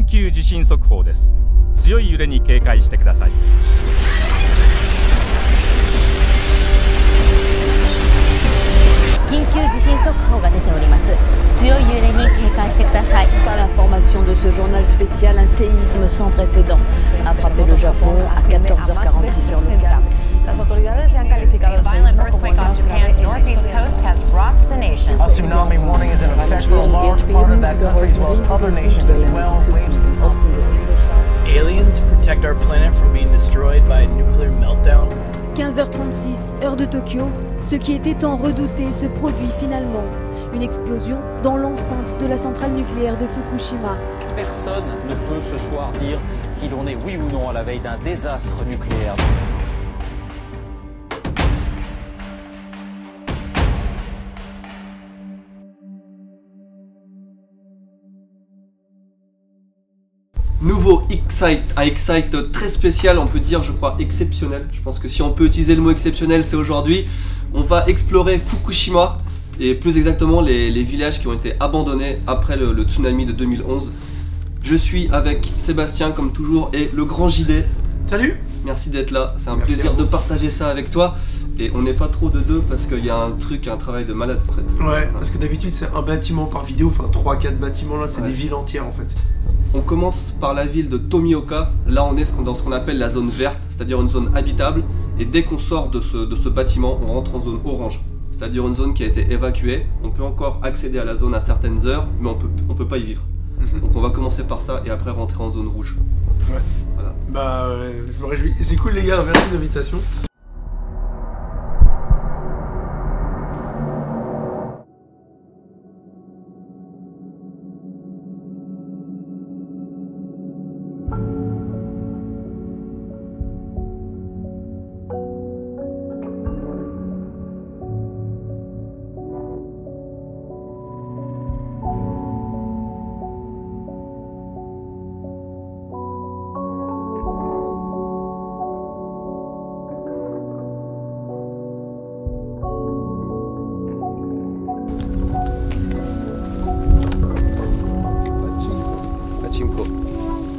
急地震速報です。強い揺れに警戒してください。緊急地震速報が出ております。強い揺れに警戒してください。Par l'information de ce journal spécial, un séisme sans précédent a frappé le Japon à 14h46 heure locale. Las autoridades han calificado el seísmo como el más grave en la historia. A tsunami warning is in effect for a large part of that country as well as other nations as well. Aliens protect our planet from being destroyed by a nuclear meltdown. 15h36, heure de Tokyo, ce qui était tant redouté se produit finalement. Une explosion dans l'enceinte de la centrale nucléaire de Fukushima. Personne ne peut ce soir dire si l'on est oui ou non à la veille d'un désastre nucléaire. Nouveau Excite, un Excite très spécial, on peut dire je crois exceptionnel. Je pense que si on peut utiliser le mot exceptionnel, c'est aujourd'hui. On va explorer Fukushima et plus exactement les villages qui ont été abandonnés après le tsunami de 2011. Je suis avec Sébastien comme toujours et le grand JD. Salut! Merci d'être là, c'est un plaisir de partager ça avec toi. Et on n'est pas trop de deux parce qu'il y a un travail de malade en fait. Ouais, parce que d'habitude c'est un bâtiment par vidéo, enfin 3-4 bâtiments là, c'est des villes entières en fait. On commence par la ville de Tomioka. Là on est dans ce qu'on appelle la zone verte, c'est-à-dire une zone habitable. Et dès qu'on sort de ce bâtiment, on rentre en zone orange, c'est-à-dire une zone qui a été évacuée. On peut encore accéder à la zone à certaines heures, mais on peut pas y vivre. Donc on va commencer par ça et après rentrer en zone rouge. Ouais. Voilà. Bah je me réjouis. C'est cool les gars, merci de l'invitation.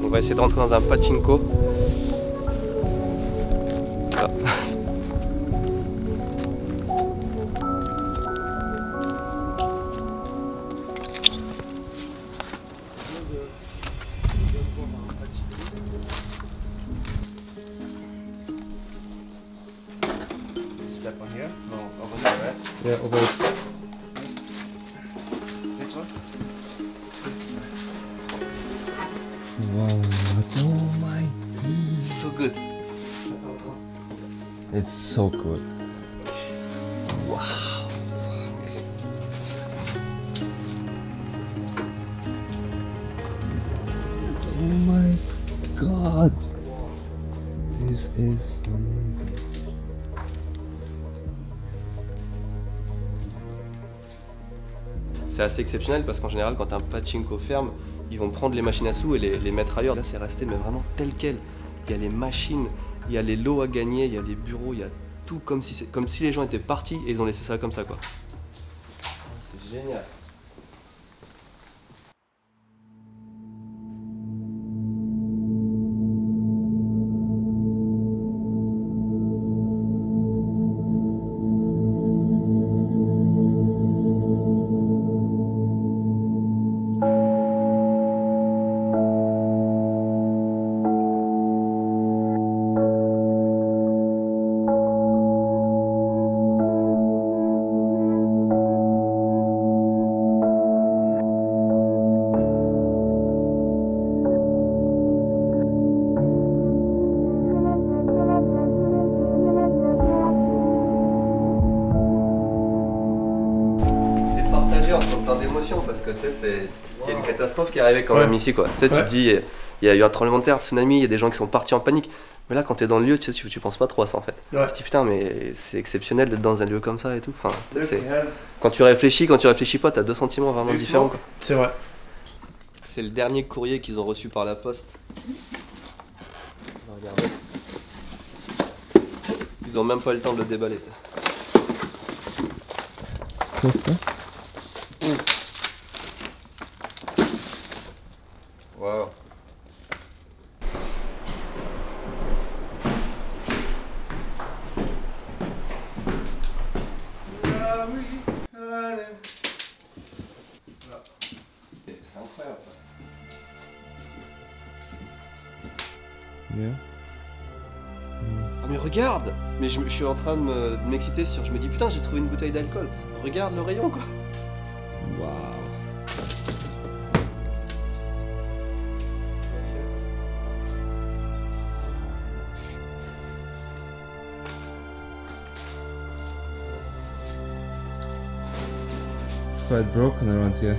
On va essayer de rentrer dans un pachinko. Voilà. Step on here? No, over there, right? Yeah, over here. Which one? Wow, oh my god. So good. It's so good. Wow. Oh my god. This is amazing. C'est assez exceptionnel parce qu'en général quand un pachinko ferme, ils vont prendre les machines à sous et les mettre ailleurs. Là c'est resté mais vraiment tel quel. Il y a les machines, il y a les lots à gagner, il y a les bureaux, il y a tout comme si les gens étaient partis et ils ont laissé ça comme ça quoi. C'est génial. Entre plein d'émotions parce que tu sais, il y a une catastrophe qui est arrivée quand même ici quoi. Tu sais, tu te dis, il y a eu un tremblement de terre, tsunami, il y a des gens qui sont partis en panique. Mais là, quand t'es dans le lieu, tu sais, tu penses pas trop à ça en fait. Tu te dis putain, mais c'est exceptionnel d'être dans un lieu comme ça et tout. Enfin, quand tu réfléchis pas, t'as deux sentiments vraiment différents quoi. C'est vrai. C'est le dernier courrier qu'ils ont reçu par la poste. On va regarder. Ils ont même pas eu le temps de le déballer. Qu'est-ce que c'est? Wow. Allez. Voilà. C'est incroyable ça. Yeah. Ah mais regarde! Mais je suis en train de m'exciter sur. Je me dis putain, j'ai trouvé une bouteille d'alcool. Regarde le rayon quoi. Wow. It's quite broken around here.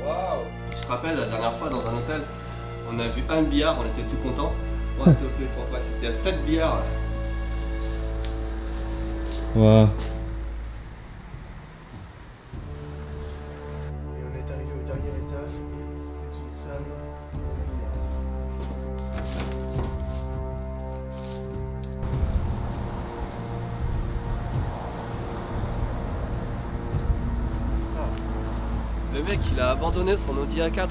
Waouh! Tu te rappelles la dernière fois dans un hôtel, on a vu un billard, on était tout contents. Ouais, il y a 7 billards. Wow. Et on est arrivé au dernier étage et c'était une salle. Le mec il a abandonné son Audi A4.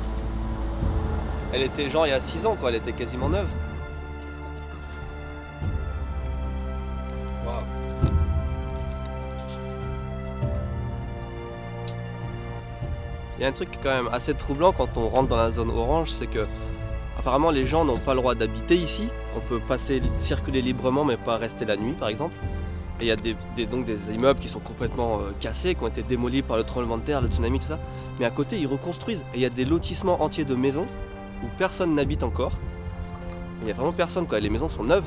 Elle était genre il y a 6 ans quoi, elle était quasiment neuve. Waouh. Il y a un truc quand même assez troublant quand on rentre dans la zone orange, c'est que apparemment les gens n'ont pas le droit d'habiter ici. On peut circuler librement mais pas rester la nuit par exemple. Et il y a donc des immeubles qui sont complètement cassés, qui ont été démolis par le tremblement de terre, le tsunami, tout ça. Mais à côté, ils reconstruisent. Et il y a des lotissements entiers de maisons où personne n'habite encore. Il n'y a vraiment personne, quoi. Les maisons sont neuves.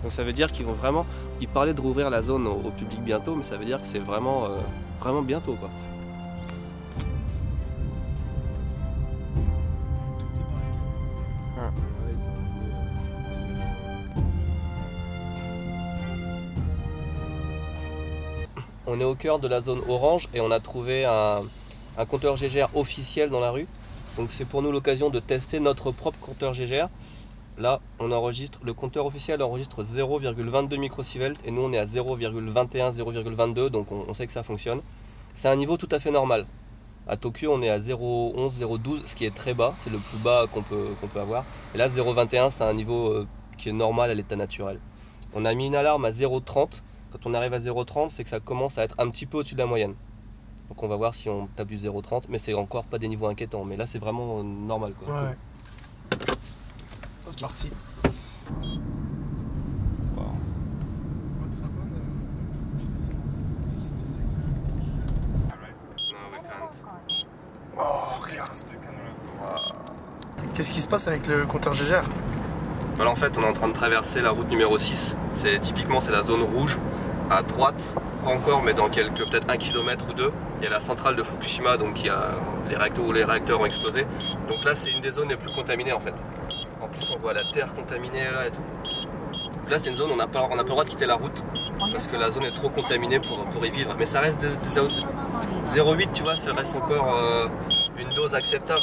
Donc ça veut dire qu'ils vont vraiment... Ils parlaient de rouvrir la zone au public bientôt, mais ça veut dire que c'est vraiment, vraiment bientôt, quoi. On est au cœur de la zone orange et on a trouvé un compteur GGR officiel dans la rue. Donc c'est pour nous l'occasion de tester notre propre compteur GGR. Là, on enregistre, le compteur officiel enregistre 0,22 microsievert et nous on est à 0,21, 0,22, donc on sait que ça fonctionne. C'est un niveau tout à fait normal. À Tokyo, on est à 0,11, 0,12, ce qui est très bas, c'est le plus bas qu'on peut avoir. Et là, 0,21, c'est un niveau qui est normal à l'état naturel. On a mis une alarme à 0,30. Quand on arrive à 0,30, c'est que ça commence à être un petit peu au-dessus de la moyenne. Donc on va voir si on tape du 0,30, mais c'est encore pas des niveaux inquiétants. Mais là, c'est vraiment normal, quoi. Ouais. C'est parti. Wow. Oh, regarde. Qu'est-ce qui se passe avec le compteur GGR? Voilà, en fait, on est en train de traverser la route numéro 6. Typiquement, c'est la zone rouge. À droite, pas encore, mais dans peut-être 1 km ou 2, il y a la centrale de Fukushima, donc il y a les réacteurs ont explosé. Donc là, c'est une des zones les plus contaminées en fait. En plus, on voit la terre contaminée là et tout. Donc là, c'est une zone où on n'a pas le droit de quitter la route parce que la zone est trop contaminée pour y vivre. Mais ça reste des 0,8, tu vois, ça reste encore une dose acceptable.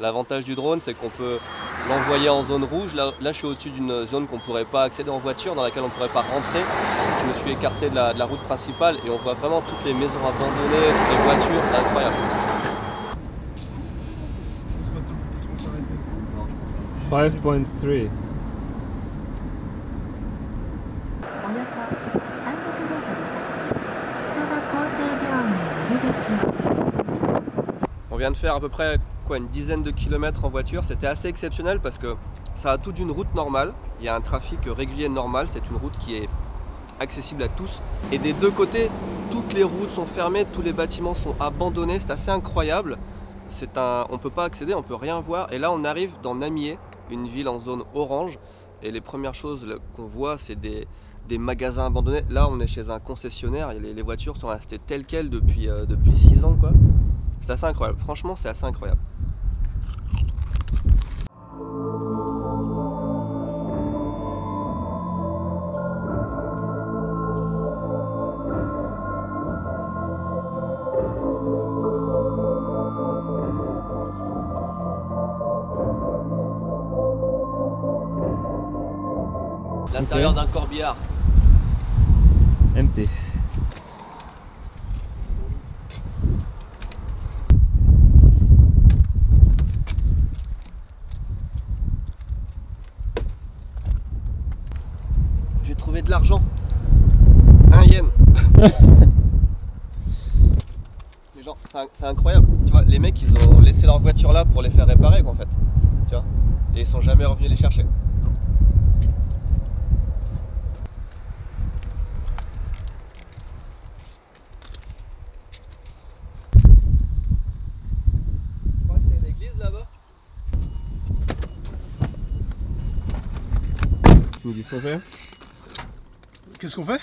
L'avantage du drone, c'est qu'on peut l'envoyer en zone rouge. Là, je suis au-dessus d'une zone qu'on ne pourrait pas accéder en voiture, dans laquelle on ne pourrait pas rentrer. Je me suis écarté de la route principale et on voit vraiment toutes les maisons abandonnées, toutes les voitures, c'est incroyable. 5.3. On vient de faire à peu près une dizaine de kilomètres en voiture. C'était assez exceptionnel parce que ça a tout d'une route normale il y a un trafic régulier normal, c'est une route qui est accessible à tous. Et des deux côtés, toutes les routes sont fermées, tous les bâtiments sont abandonnés, c'est assez incroyable. On ne peut pas accéder, on ne peut rien voir. Et là on arrive dans Namié, une ville en zone orange. Et les premières choses qu'on voit, c'est des magasins abandonnés. Là on est chez un concessionnaire, et les voitures sont restées telles quelles depuis 6 ans quoi. C'est assez incroyable, franchement c'est assez incroyable. L'intérieur d'un corbillard. Empty. J'ai trouvé de l'argent. 1 yen. Mais genre, c'est incroyable. Tu vois, les mecs ils ont laissé leur voiture là pour les faire réparer quoi, en fait. Tu vois. Et ils sont jamais revenus les chercher. Tu nous dis ce qu'on fait? Qu'est-ce qu'on fait?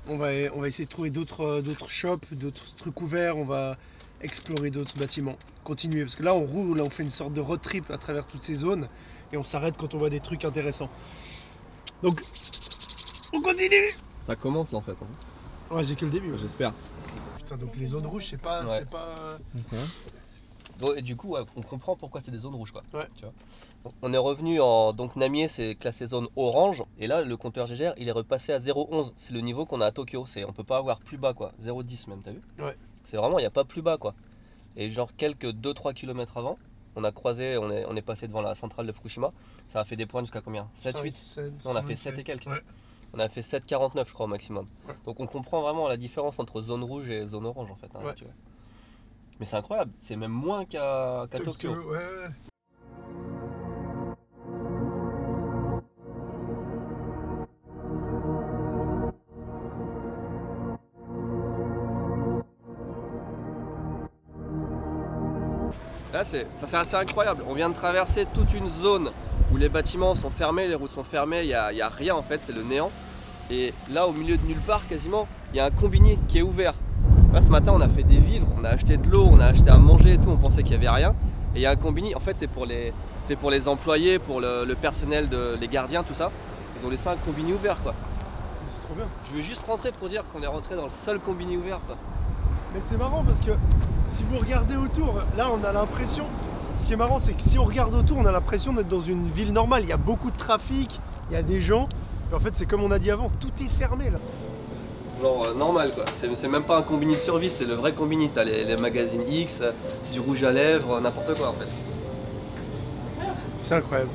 On va essayer de trouver d'autres shops, d'autres trucs ouverts, on va explorer d'autres bâtiments, continuer. Parce que là on roule, là on fait une sorte de road trip à travers toutes ces zones et on s'arrête quand on voit des trucs intéressants. Donc, on continue! Ça commence là en fait. Hein. Ouais, c'est que le début. Ouais. J'espère. Putain, donc les zones rouges, c'est pas... Ouais. Okay. Bon, et du coup, ouais, on comprend pourquoi c'est des zones rouges quoi. Ouais. Tu vois. Donc, on est revenu en... Donc Namié c'est classé zone orange. Et là le compteur GGR il est repassé à 0,11. C'est le niveau qu'on a à Tokyo. On peut pas avoir plus bas quoi. 0,10 même, t'as vu? Ouais. C'est vraiment, il n'y a pas plus bas quoi. Et genre quelques 2-3 km avant, on a croisé, on est passé devant la centrale de Fukushima. Ça a fait des points jusqu'à combien? 7, 8 non, on a fait 7 et quelques. Ouais. On a fait 7,49 je crois au maximum. Ouais. Donc on comprend vraiment la différence entre zone rouge et zone orange en fait. Hein, ouais. tu vois. Mais c'est incroyable, c'est même moins qu'à Tokyo. Ouais. Là c'est assez incroyable, on vient de traverser toute une zone où les bâtiments sont fermés, les routes sont fermées, il n'y a rien en fait, c'est le néant. Et là au milieu de nulle part quasiment, il y a un combini qui est ouvert. Là ce matin on a fait des vivres, on a acheté de l'eau, on a acheté à manger et tout, on pensait qu'il n'y avait rien. Et il y a un combini, en fait c'est pour les employés, pour le personnel, les gardiens, tout ça. Ils ont laissé un combini ouvert quoi. C'est trop bien. Je vais juste rentrer pour dire qu'on est rentré dans le seul combini ouvert quoi. Mais c'est marrant parce que si vous regardez autour, là on a l'impression, ce qui est marrant c'est que si on regarde autour on a l'impression d'être dans une ville normale, il y a beaucoup de trafic, il y a des gens, et en fait c'est comme on a dit avant, tout est fermé là. Genre normal quoi, c'est même pas un combini de survie, c'est le vrai combini, t'as les magazines X, du rouge à lèvres, n'importe quoi en fait. C'est incroyable.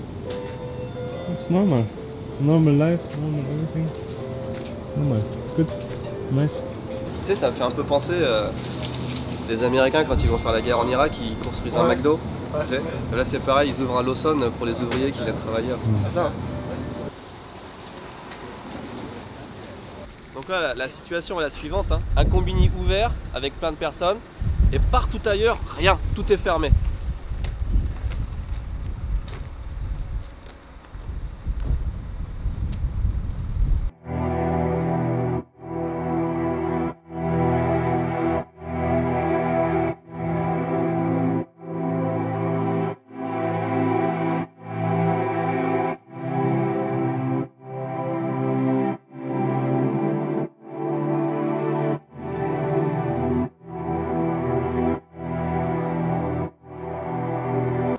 It's normal. Normal life, normal everything. Normal, it's good. Nice. Tu sais, ça me fait un peu penser les Américains quand ils vont faire la guerre en Irak, ils construisent un McDo. Ouais, Tu sais. Là c'est pareil, ils ouvrent un Lawson pour les ouvriers qui viennent travailler. C'est ça. Donc là la situation est la suivante, hein. Un combini ouvert avec plein de personnes et partout ailleurs rien, tout est fermé.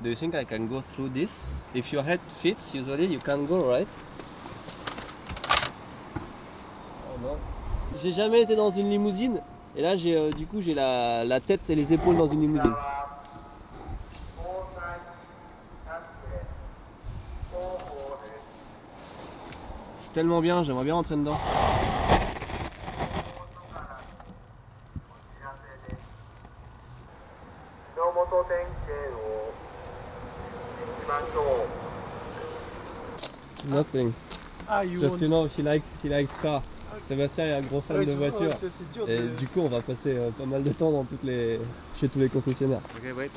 Do you think I can go through this? If your head fits, usually you can go, right? Oh non. J'ai jamais été dans une limousine et là du coup j'ai la tête et les épaules dans une limousine. C'est tellement bien, j'aimerais bien rentrer dedans. Not thing. Ah, you Just want... you know, he likes car. Sébastien est un gros fan de voitures. Et du coup, on va passer pas mal de temps dans chez tous les concessionnaires. Ok, wait.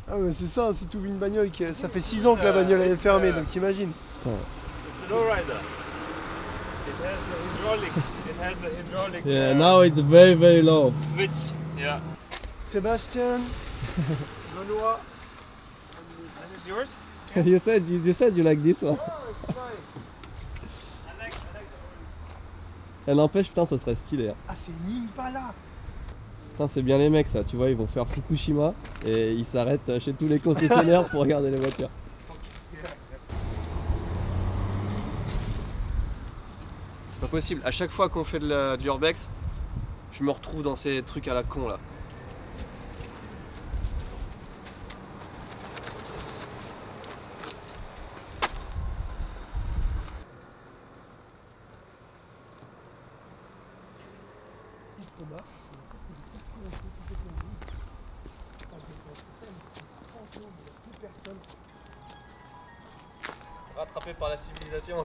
Ah mais c'est ça, si tu ouvres une bagnole, ça fait 6 ans que la bagnole elle est fermée, donc imagine. Putain. It's a lowrider. It has a hydraulic. Yeah, now it's very low. Switch. Yeah. Sébastien, Benoît. This is yours? you said you like this one. Oh, it's fine. Elle n'empêche, putain, ça serait stylé. Hein. Ah, c'est une Impala. Putain, c'est bien les mecs ça, tu vois, ils vont faire Fukushima et ils s'arrêtent chez tous les concessionnaires pour regarder les voitures. C'est pas possible, à chaque fois qu'on fait de l'urbex, je me retrouve dans ces trucs à la con là. Rattrapé par la civilisation.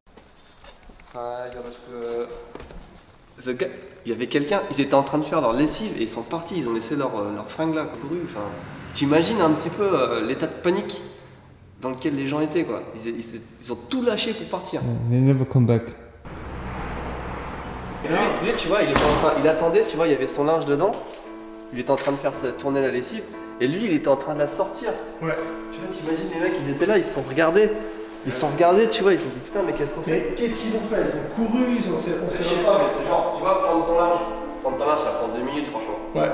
Il y avait quelqu'un, ils étaient en train de faire leur lessive et ils sont partis, ils ont laissé leur fringue là, couru. Enfin, t'imagines un petit peu l'état de panique dans lequel les gens étaient quoi. Ils ont tout lâché pour partir. They never come back. Et lui, tu vois, il attendait, tu vois, il y avait son linge dedans. Il était en train de faire tourner la lessive et lui, il était en train de la sortir. Ouais. Tu vois, t'imagines les mecs, ils étaient là, ils se sont regardés. Ils se sont regardés, tu vois, ils se sont dit putain, mais qu'est-ce qu'on fait? Mais qu'est-ce qu'ils ont fait? Ils ont couru, on sait pas, mais c'est genre, tu vois, prendre ton linge, ça prend 2 minutes franchement. Ouais.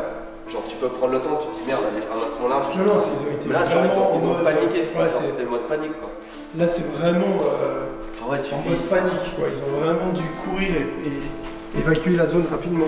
Genre, tu peux prendre le temps, tu te dis merde, allez, je ramasse mon linge. Non, ils ont été. Mais là, genre, ils ont paniqué. Ouais, c'était le mode panique quoi. Là, c'est vraiment ouais, en mode panique quoi. Ils ont vraiment dû courir et évacuer la zone rapidement.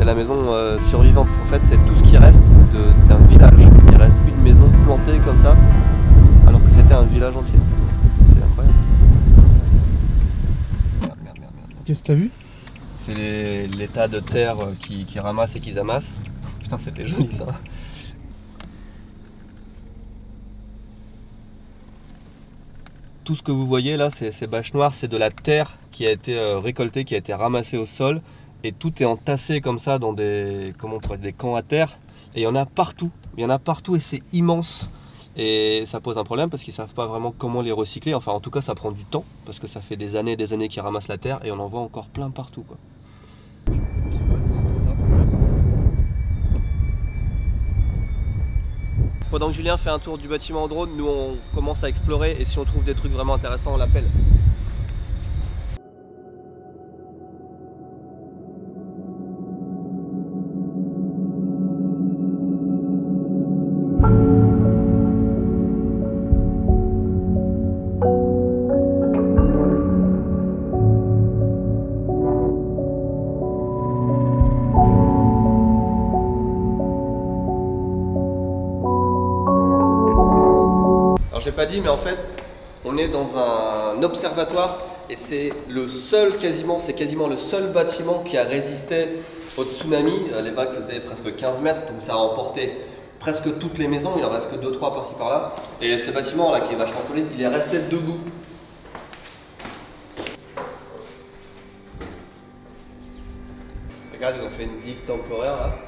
La maison survivante, en fait c'est tout ce qui reste d'un village. Il reste une maison plantée comme ça, alors que c'était un village entier. C'est incroyable. Merde. Qu'est-ce que t'as vu? C'est les tas de terre qui ramassent et qu'ils amassent. Putain, c'était joli ça. Tout ce que vous voyez là, ces bâches noires, c'est de la terre qui a été récoltée, qui a été ramassée au sol. Et tout est entassé comme ça dans des camps à terre. Et il y en a partout. Il y en a partout et c'est immense. Et ça pose un problème parce qu'ils ne savent pas vraiment comment les recycler. Enfin, en tout cas, ça prend du temps parce que ça fait des années qu'ils ramassent la terre et on en voit encore plein partout, quoi. Pendant que Julien fait un tour du bâtiment en drone, nous on commence à explorer et si on trouve des trucs vraiment intéressants, on l'appelle. Alors j'ai pas dit mais en fait on est dans un observatoire et c'est le seul quasiment le seul bâtiment qui a résisté au tsunami. Les vagues faisaient presque 15 mètres donc ça a emporté presque toutes les maisons, il en reste que 2-3 par-ci par-là. Et ce bâtiment là qui est vachement solide, il est resté debout. Regarde, ils ont fait une digue temporaire là,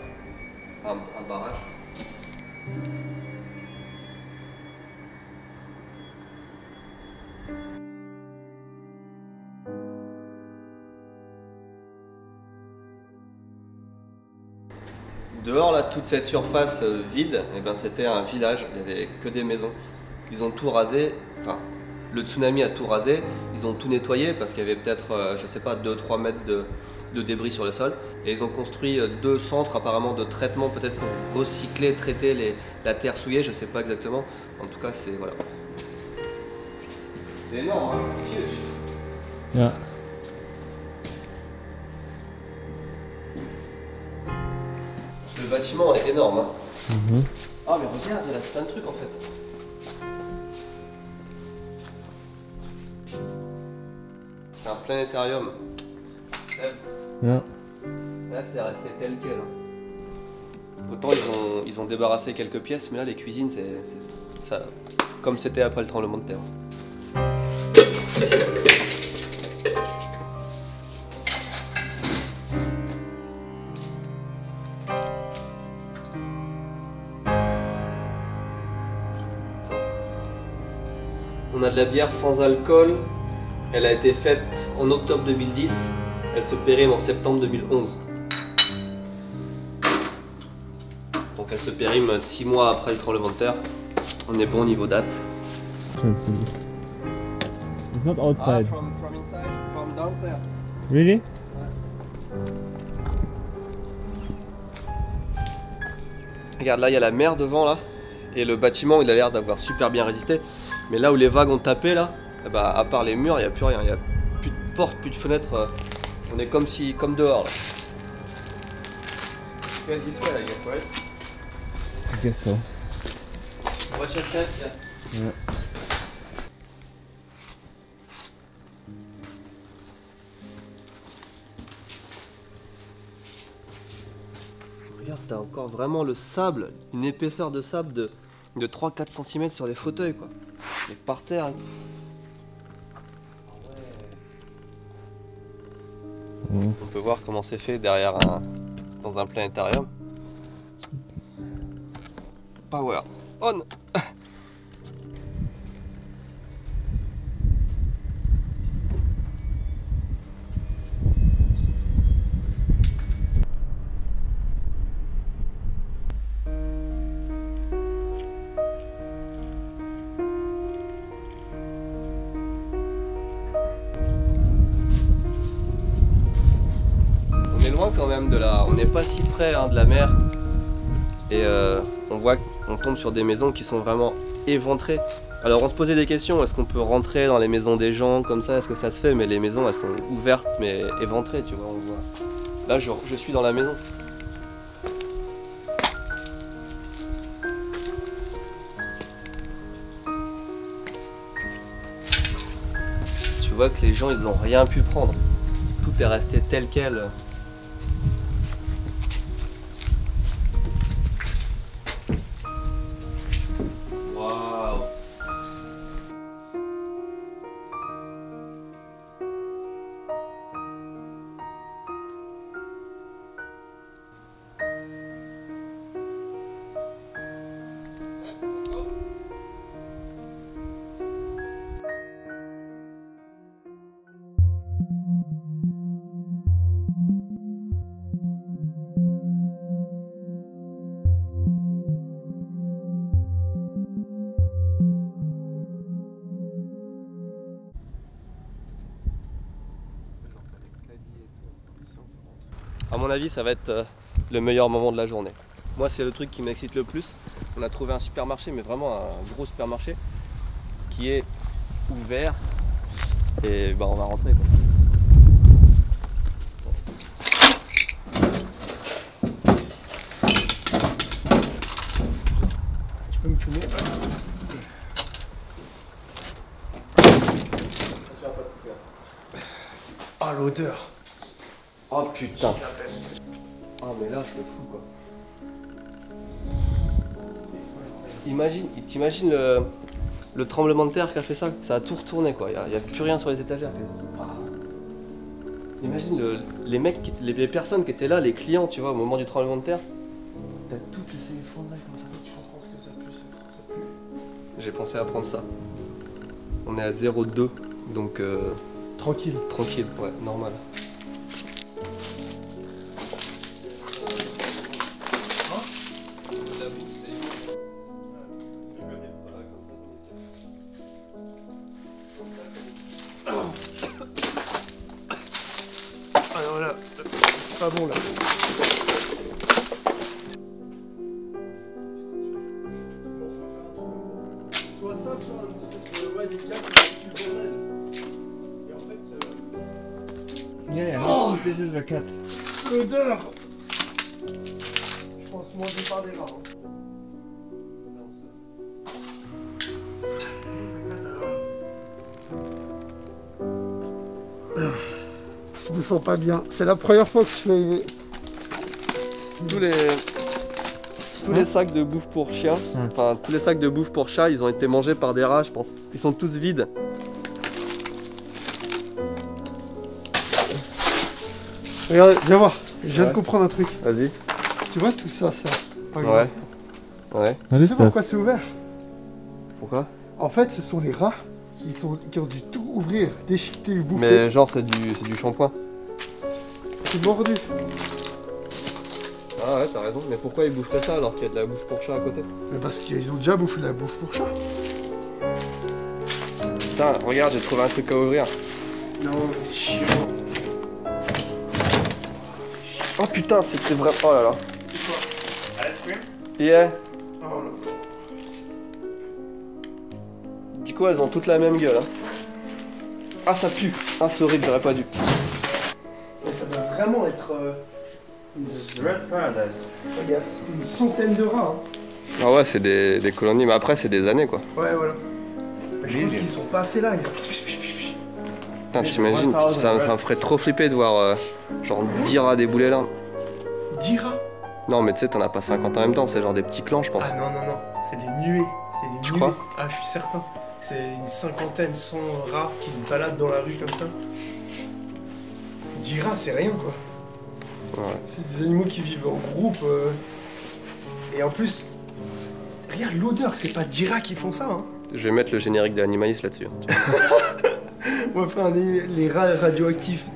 un barrage. Dehors là, toute cette surface vide, eh ben, c'était un village, il n'y avait que des maisons. Ils ont tout rasé, enfin le tsunami a tout rasé, ils ont tout nettoyé parce qu'il y avait peut-être, je sais pas, 2-3 mètres de débris sur le sol. Et ils ont construit 2 centres apparemment de traitement, peut-être pour recycler, traiter la terre souillée, je sais pas exactement. En tout cas, c'est voilà. C'est énorme, hein, c'est huge. Ja. Le bâtiment est énorme. Hein. Ah mais regarde, il reste plein de trucs en fait. C'est un planétarium. Ja. Là c'est resté tel quel. Autant ils ont débarrassé quelques pièces, mais là les cuisines c'est ça comme c'était après le tremblement de terre. On a de la bière sans alcool, elle a été faite en octobre 2010, elle se périme en septembre 2011. Donc elle se périme 6 mois après le tremblement de terre, on est bon au niveau date. It's not outside. From inside, from down there. Really? Regarde là, il y a la mer devant là, et le bâtiment il a l'air d'avoir super bien résisté. Mais là où les vagues ont tapé là, bah, à part les murs, il n'y a plus rien, il n'y a plus de porte, plus de fenêtre. On est comme dehors là. This way, I guess, right? I guess so. Watch your step, yeah. Yeah. Regarde, t'as encore vraiment le sable, une épaisseur de sable de 3-4 cm sur les fauteuils quoi. Et par terre et tout. On peut voir comment c'est fait derrière dans un planétarium. Power on. Loin quand même de là, on n'est pas si près hein, de la mer et on voit qu'on tombe sur des maisons qui sont vraiment éventrées. Alors on se posait des questions, est-ce qu'on peut rentrer dans les maisons des gens comme ça, est-ce que ça se fait? Mais les maisons elles sont ouvertes mais éventrées, tu vois, on voit. Là je suis dans la maison. Tu vois que les gens ils ont rien pu prendre, tout est resté tel quel. À mon avis, ça va être le meilleur moment de la journée. Moi, c'est le truc qui m'excite le plus. On a trouvé un supermarché, mais vraiment un gros supermarché, qui est ouvert. Et bah, on va rentrer quoi. Tu peux me filmer? Ah, l'odeur! Oh putain! Ah mais là c'est fou quoi. T'imagines le tremblement de terre qui a fait ça? Ça a tout retourné quoi, il n'y a plus rien sur les étagères. Imagine les mecs, les personnes qui étaient là, les clients, tu vois, au moment du tremblement de terre. T'as tout qui s'est effondré comme ça. Je pense que ça pue, ça pue. J'ai pensé à prendre ça. On est à 0,2, donc tranquille. Tranquille, ouais, normal. Alors là, c'est pas bon là. Soit ça, soit une espèce de des gars qui tuent le bordel. Et en fait, Yeah, oh, this is a cat. L'odeur. Je pense manger par des rats. Je me sens pas bien. C'est la première fois que je fais. Tous les sacs de bouffe pour chien, enfin tous les sacs de bouffe pour chat, ils ont été mangés par des rats, je pense. Ils sont tous vides. Regarde, viens voir. Je viens de comprendre un truc. Vas-y. Tu vois tout ça, par Ouais. exemple. Ouais. Tu sais pourquoi c'est ouvert? Pourquoi? En fait, ce sont les rats qui ont dû tout ouvrir, déchiqueter et bouffer. Mais genre c'est du shampoing. C'est mordu. Ah ouais, t'as raison. Mais pourquoi ils boufferaient ça alors qu'il y a de la bouffe pour chat à côté? Mais parce qu'ils ont déjà bouffé de la bouffe pour chat. Putain, regarde, j'ai trouvé un truc à ouvrir. Non, c'est chiant. Oh putain, c'était vrai. Oh là là. C'est quoi? Ice cream? Yeah. Oh là. Du coup, elles ont toutes la même gueule. Hein. Ah, ça pue. Ah, c'est horrible, j'aurais pas dû. Mais ça doit vraiment être une Red Paradise. Il y a une centaine de rats. Hein. Ah ouais, c'est des colonies, mais après, c'est des années quoi. Ouais, voilà. Mais je pense qu'ils sont passés là. Putain, t'imagines, ça me ferait trop flipper de voir genre 10 rats débouler là. 10 rats? Non, mais tu sais, t'en as pas 50 en même temps, c'est genre des petits clans, je pense. Ah non, non, non, c'est des nuées. C'est des nuées. Tu crois? Ah, je suis certain. C'est une cinquantaine, 100 rats qui se baladent dans la rue comme ça. 10 rats, c'est rien quoi. Ouais. C'est des animaux qui vivent en groupe. Et en plus, regarde l'odeur, c'est pas 10 rats qui font ça. Hein. Je vais mettre le générique de Animalis là-dessus. On va faire les rats radioactifs.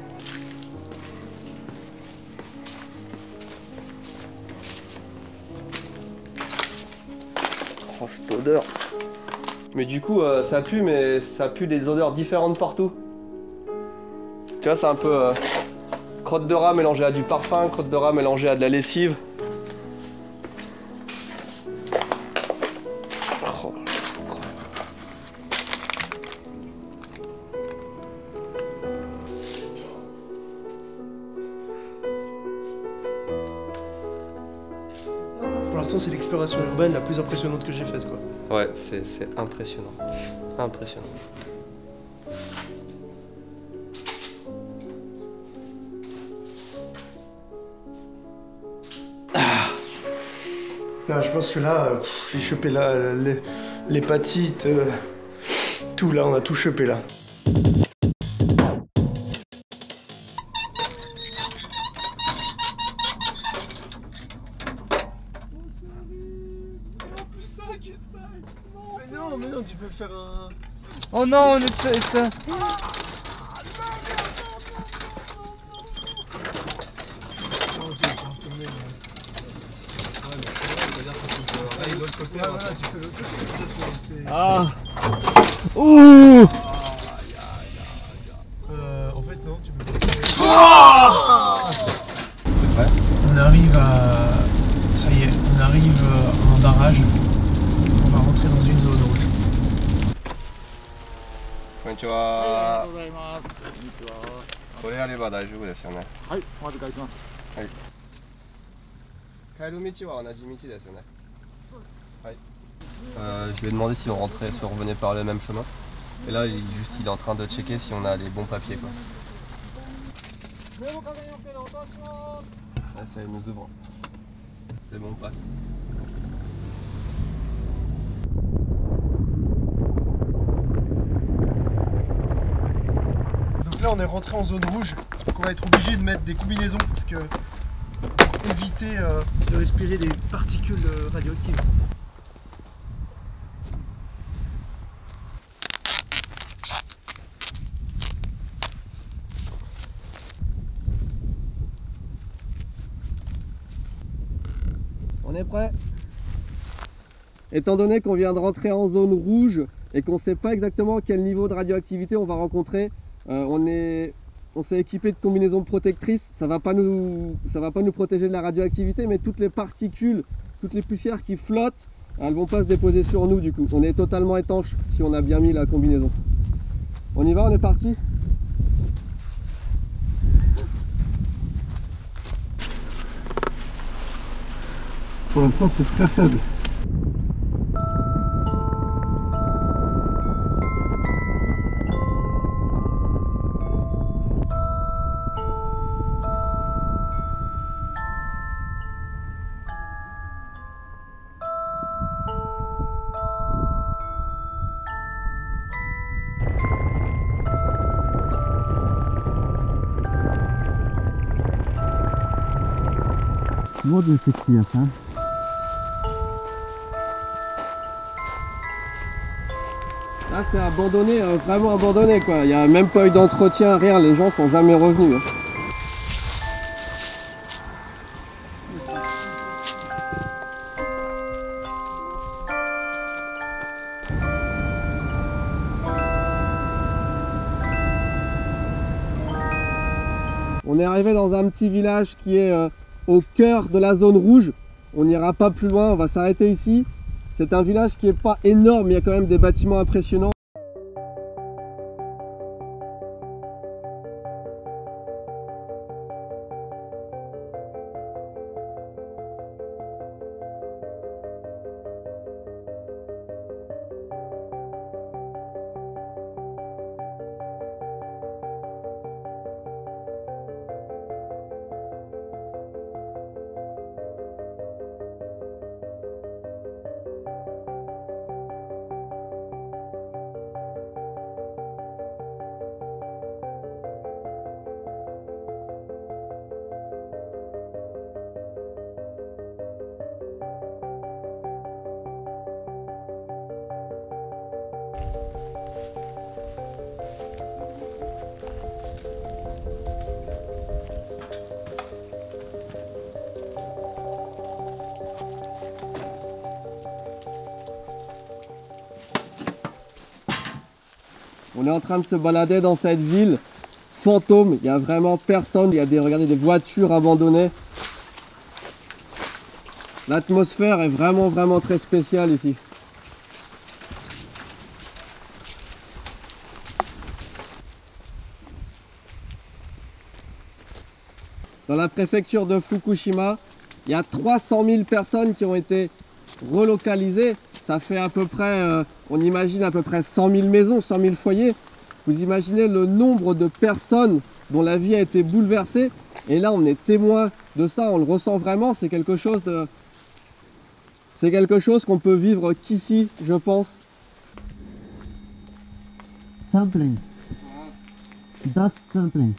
Oh, cette odeur. Mais du coup, ça pue, mais ça pue des odeurs différentes partout. Tu vois, c'est un peu crotte de rat mélangée à du parfum, crotte de rat mélangée à de la lessive. Oh. Pour l'instant, c'est l'exploration urbaine la plus impressionnante que j'ai faite, quoi. Ouais, c'est impressionnant. Impressionnant. Là, je pense que là, j'ai chopé l'hépatite, tout là, on a tout chopé là. Mais non, tu peux faire un... Oh non, it's a... Ah. Ouh. En fait non, tu peux pas. On arrive à... Ça y est, on arrive à un barrage. On va rentrer dans une zone rouge. Konnichiwa. Kore areba daijoubu desu yo ne. Hai, mazu kaishimasu. Hai. Kairu michi wa onaji michi desu yo ne. Hai. Je lui ai demandé si on rentrait, si on revenait par le même chemin. Et là, il est en train de checker si on a les bons papiers quoi. Là, ça nous ouvre. C'est bon, on passe. là on est rentré en zone rouge, donc on va être obligé de mettre des combinaisons parce que pour éviter de respirer des particules radioactives. On est prêt? Étant donné qu'on vient de rentrer en zone rouge et qu'on ne sait pas exactement quel niveau de radioactivité on va rencontrer, on s'est équipé de combinaisons protectrices. Ça va pas nous protéger de la radioactivité, mais toutes les particules, toutes les poussières qui flottent, elles vont pas se déposer sur nous du coup. On est totalement étanche si on a bien mis la combinaison. On y va, on est parti? Pour l'instant c'est très faible. What do you fix here, Sam? Là c'est abandonné, vraiment abandonné quoi. Il n'y a même pas eu d'entretien, rien, les gens sont jamais revenus. On est arrivé dans un petit village qui est au cœur de la zone rouge. On n'ira pas plus loin, on va s'arrêter ici. C'est un village qui n'est pas énorme, mais il y a quand même des bâtiments impressionnants. On est en train de se balader dans cette ville fantôme, il n'y a vraiment personne, il y a regardez, des voitures abandonnées. L'atmosphère est vraiment très spéciale ici. Dans la préfecture de Fukushima, il y a 300 000 personnes qui ont été relocalisées. Ça fait à peu près, on imagine à peu près 100 000 maisons, 100 000 foyers. Vous imaginez le nombre de personnes dont la vie a été bouleversée. Et là, on est témoin de ça, on le ressent vraiment. C'est quelque chose qu'on peut vivre qu'ici, je pense. Sampling. Dust sampling.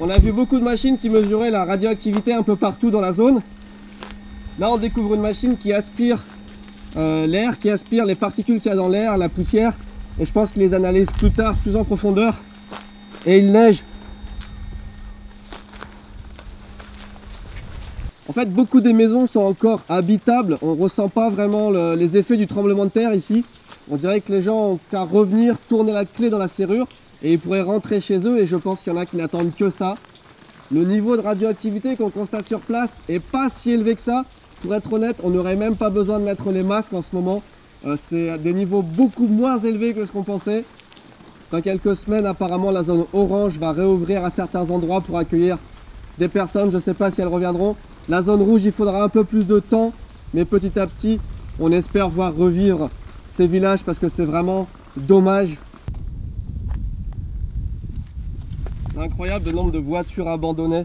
On a vu beaucoup de machines qui mesuraient la radioactivité un peu partout dans la zone. Là, on découvre une machine qui aspire l'air, qui aspire les particules qu'il y a dans l'air, la poussière. Et je pense qu'il les analyse plus tard, plus en profondeur. Et il neige. En fait, beaucoup des maisons sont encore habitables. On ne ressent pas vraiment les effets du tremblement de terre ici. On dirait que les gens ont qu'à revenir, tourner la clé dans la serrure et ils pourraient rentrer chez eux. Et je pense qu'il y en a qui n'attendent que ça. Le niveau de radioactivité qu'on constate sur place n'est pas si élevé que ça. Pour être honnête, on n'aurait même pas besoin de mettre les masques en ce moment. C'est à des niveaux beaucoup moins élevés que ce qu'on pensait. Dans quelques semaines, apparemment, la zone orange va réouvrir à certains endroits pour accueillir des personnes. Je ne sais pas si elles reviendront. La zone rouge, il faudra un peu plus de temps. Mais petit à petit, on espère voir revivre ces villages parce que c'est vraiment dommage. Incroyable le nombre de voitures abandonnées.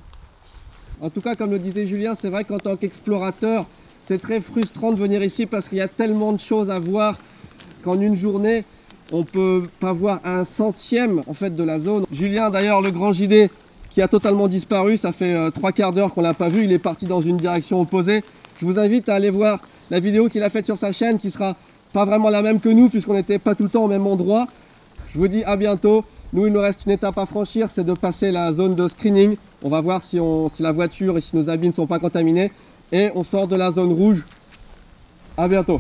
En tout cas, comme le disait Julien, c'est vrai qu'en tant qu'explorateur, c'est très frustrant de venir ici parce qu'il y a tellement de choses à voir qu'en une journée, on peut pas voir un centième en fait de la zone. Julien d'ailleurs, le grand JD, qui a totalement disparu, ça fait 3/4 d'heure qu'on l'a pas vu, il est parti dans une direction opposée. Je vous invite à aller voir la vidéo qu'il a faite sur sa chaîne, qui sera pas vraiment la même que nous puisqu'on n'était pas tout le temps au même endroit. Je vous dis à bientôt. Nous, il nous reste une étape à franchir, c'est de passer la zone de screening. On va voir si la voiture et si nos habits ne sont pas contaminés. Et on sort de la zone rouge. À bientôt.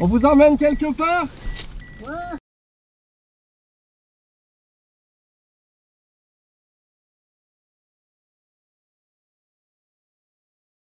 On vous emmène quelque part? Ouais.